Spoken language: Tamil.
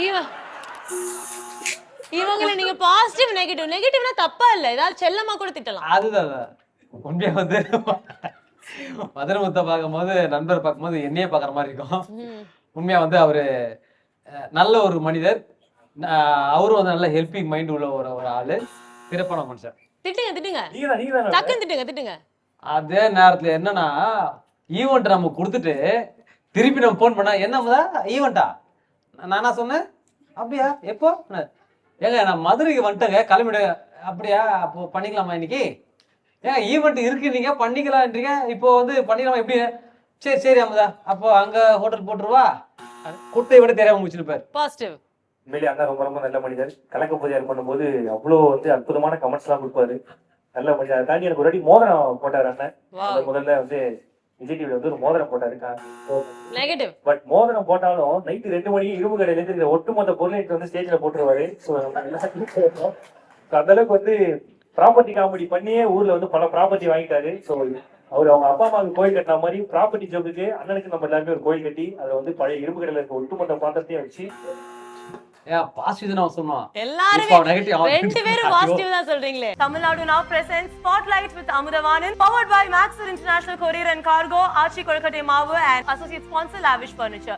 இவ- இவங்களை நீங்க பாசிட்டிவ் நெகட்டிவ்னா தப்பா இல்ல, ஏதாவது செல்லமா கூட திட்டலாம். அதுதான் உண்மையா வந்து மதுரமுத்த பார்க்கும்போது நண்பர் பார்க்கும்போது என்னையே பார்க்குற மாதிரி இருக்கும். உண்மையா வந்து அவரு நல்ல ஒரு மனிதர். அவரும் வந்து நல்ல ஹெல்பிங் மைண்ட் உள்ள ஒரு ஒரு ஆளு, சிறப்பான மனுஷன். திட்டுங்க டக்குன்னு திட்டுங்க. அதே நேரத்துல என்னன்னா ஈவெண்ட் நம்ம கொடுத்துட்டு திருப்பி நம்ம போன் பண்ணா என்னமுதா ஈவெண்டா நானா சொன்னேன் அப்படியா எப்போ ஏங்க நான் மதுரைக்கு வந்துட்டேங்க கிளம்பிடு அப்படியா அப்போ பண்ணிக்கலாமா இன்னைக்கு ஏன் ஈவெண்ட் இருக்கு நீங்க பண்ணிக்கலாம்ன்றீங்க இப்போ வந்து பண்ணிக்கலாமா எப்படி சரி சரி அமுதா அப்போ அங்க ஹோட்டல் போட்டுருவா குட்டை விட தெரியாம முடிச்சிருப்பாரு. பாசிட்டிவ். உண்மையிலே அண்ணா ரொம்ப ரொம்ப நல்ல மனிதர். கலக்க பூஜையார் பண்ணும்போது அவ்வளோ வந்து அற்புதமான கமெண்ட்ஸ் எல்லாம் கொடுப்பாரு. நல்ல மனிதர். அதை தாண்டி எனக்கு ஒரு வாட்டி மோதிரம் போட்டாரு அண்ணன். முதல்ல வந்து விஜய் டிவில வந்து ஒரு மோதிரம் போட்டாரு. நெகட்டிவ். பட் மோதிரம் போட்டாலும் நைட்டு 2 மணிக்கு இரும்பு கடையில இருந்து இந்த ஒட்டுமொத்த பொருளை வந்து ஸ்டேஜ்ல போட்டுருவாரு. அந்த அளவுக்கு வந்து ப்ராப்பர்ட்டி காமெடி பண்ணியே ஊர்ல வந்து பல ப்ராப்பர்ட்டி வாங்கிட்டாரு. ஸோ அவர் அவங்க அப்பா அம்மாவுக்கு கோயில் கட்டின மாதிரி ப்ராப்பர்ட்டி ஜோக்குக்கு அண்ணனுக்கு நம்ம எல்லாருமே ஒரு கோயில் கட்டி அதை வந்து பழைய இரும்பு கடையில இருக்க ஒட்டுமொத்த பாத்திரத்தையும் வச்சு Tamilnadu now presents Spotlight with Amudavanan, powered by Maxwell International Courier and Cargo, Archie Kolkate Mavu and associate sponsor Lavish Furniture.